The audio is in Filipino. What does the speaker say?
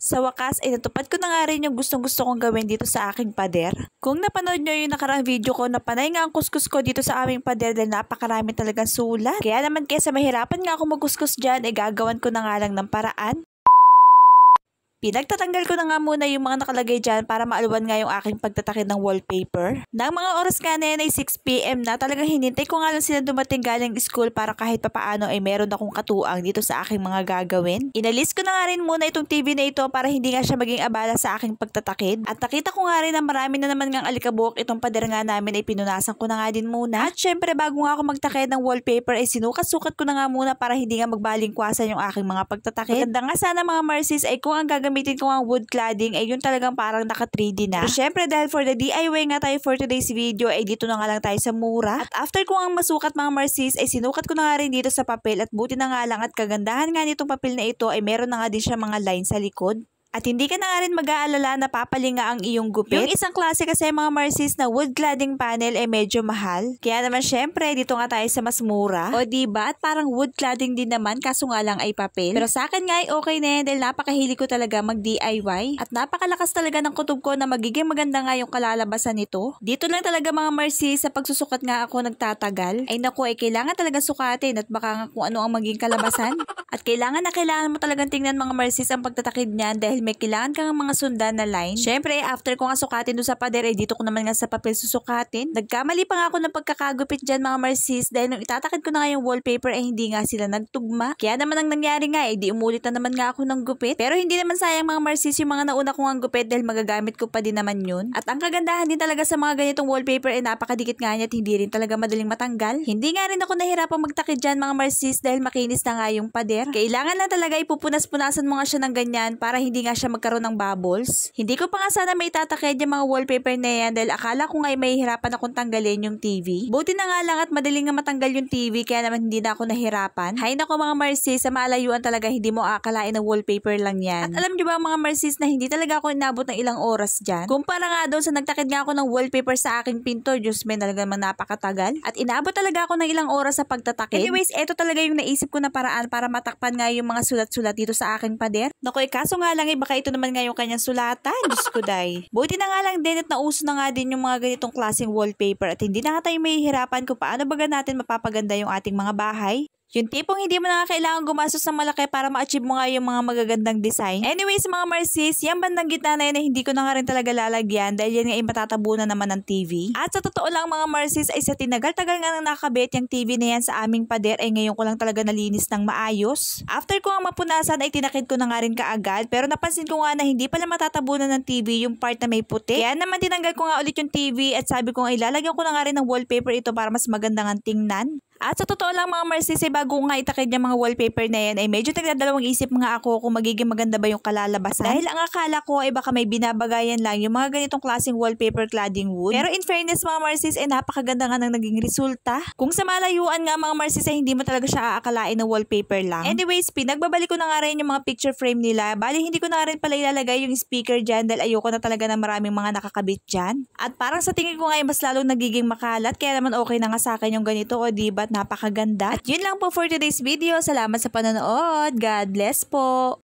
Sa wakas ay natupad ko na nga rin yung gustong-gusto kong gawin dito sa aking pader. Kung napanood nyo yung nakaraang video ko, napanay nga ang kuskus ko dito sa aming pader dahil napakarami talagang sulat. Kaya naman kesa mahirapan nga ako magkuskus dyan, ay gagawan ko na nga lang ng paraan. Pinagtatanggal ko na nga muna yung mga nakalagay dyan para maaluwan nga yung aking pagtatakid ng wallpaper. Nang mga oras nga na yan ay 6 PM na, talagang hinintay ko nga lang sila dumating galing school para kahit papaano ay meron akong katuang dito sa aking mga gagawin. Inalis ko na nga rin muna itong TV na ito para hindi nga siya maging abala sa aking pagtatakid. At nakita ko nga rin na marami na naman ngang alikabok itong pader nga namin, ay pinunasan ko na nga din muna. At syempre bago nga ako magtakid ng wallpaper ay sinukat-sukat ko na nga muna para hindi nga magbalingkwasan yung aking mga pagtatakid. Maganda nga sana mga Marcies ay kung ang gagamitin ko ang wood cladding ay yun talagang parang naka 3D na. Pero syempre dahil for the DIY nga tayo for today's video ay dito na nga lang tayo sa mura. At after ko ang masukat mga Marcies ay sinukat ko na nga rin dito sa papel, at buti na nga lang at kagandahan nga nitong papel na ito ay meron na nga din siya mga line sa likod. At hindi ka na nga rin mag-aalala na papalinga ang iyong gupit. Yung isang klase kasi mga Marcies na wood cladding panel ay medyo mahal. Kaya naman syempre dito nga tayo sa mas mura. O diba? At parang wood cladding din naman kaso nga lang ay papel. Pero sa akin nga ay okay na yan dahil napakahili ko talaga mag-DIY. At napakalakas talaga ng kutob ko na magiging maganda nga yung kalalabasan nito. Dito lang talaga mga Marcies sa pagsusukat nga ako nagtatagal. Ay naku, ay kailangan talaga sukatin at baka nga kung ano ang maging kalabasan. At kailangan mo talagang tingnan mga Marcies ang pagtatakid niyan dahil may kailangan kang mga sundan na line. Syempre, after ko nga sukatin doon sa pader, dito ko naman nga sa papel susukatin. Nagkamali pa nga ako ng pagkakagupit dyan mga Marcies dahil nung itatakid ko na nga yung wallpaper ay hindi nga sila nagtugma. Kaya naman ang nangyari nga di umulit na naman nga ako ng gupit. Pero hindi naman sayang mga Marcies yung mga nauna kong ang gupit dahil magagamit ko pa din naman yun. At ang kagandahan din talaga sa mga ganitong wallpaper ay napakadikit nga niya at hindi rin talaga madaling matanggal. Hindi nga rin ako nahirapang magtakid dyan mga Marcies dahil makinis na nga yung pader. Kailangan lang talaga ipupunas-punasan mo nga siya ng ganyan para hindi nga siya magkaroon ng bubbles. Hindi ko pa nga sana may tatakid yung mga wallpaper na yan dahil akala ko nga may hirapan akong tanggalin yung TV. Buti na nga lang at madaling nga matanggal yung TV kaya naman hindi na ako nahirapan. Hay nako mga Marcies, sa malayuan talaga hindi mo akalain na wallpaper lang yan. At alam nyo ba mga Marcies na hindi talaga ako inabot ng ilang oras dyan? Kumpara nga doon sa nagtakid nga ako ng wallpaper sa aking pinto, Diyos me, talaga naman napakatagal. At inabot talaga ako ng ilang oras sa pagtatakid. Anyways, eto talaga yung naisip ko na paraan para matakpan nga yung mga sulat-sulat dito sa aking pader. Naku, kaso nga lang baka ito naman nga yung kanyang sulatan. Diyos ko day. Buti na nga lang din at nauso na nga din yung mga ganitong klaseng wallpaper at hindi na nga tayo mahihirapan kung paano baga natin mapapaganda yung ating mga bahay. Yung tipong hindi mo na kailangan gumastos ng malaki para ma-achieve mo nga yung mga magagandang design. Anyways mga Marcies, yung bandang gitna na yun ay hindi ko na nga rin talaga lalagyan dahil yan nga ay matatabunan naman ng TV. At sa totoo lang mga Marcies ay sa tinagal-tagal nga nang nakabit yung TV na yan sa aming pader ay ngayon ko lang talaga nalinis ng maayos. After ko nga mapunasan ay tinakid ko na nga rin kaagad pero napansin ko nga na hindi pala matatabunan ng TV yung part na may puti. Kaya naman tinanggal ko nga ulit yung TV at sabi ko nga ilalagyan ko na nga rin ng wallpaper ito para mas maganda nga tingnan. At sa totoo lang mga Marcies ay bago nga itakid yung mga wallpaper na yan ay medyo nagdadalawang isip nga ako kung magiging maganda ba yung kalalabasan. Dahil ang akala ko ay baka may binabagayan lang yung mga ganitong klaseng wallpaper cladding wood. Pero in fairness mga Marcies ay napakaganda nga ng naging resulta. Kung sa malayuan nga mga Marcies ay hindi mo talaga siya aakalain na wallpaper lang. Anyways, pinagbabalik ko na nga rin yung mga picture frame nila. Bali hindi ko na nga rin pala ilalagay yung speaker dyan dahil ayoko na talaga na maraming mga nakakabit dyan. At parang sa tingin ko nga ay mas lalong nagiging makalat kaya naman okay na nga sa akin yung ganito o diba? Napakaganda. At yun lang po for today's video. Salamat sa panonood. God bless po.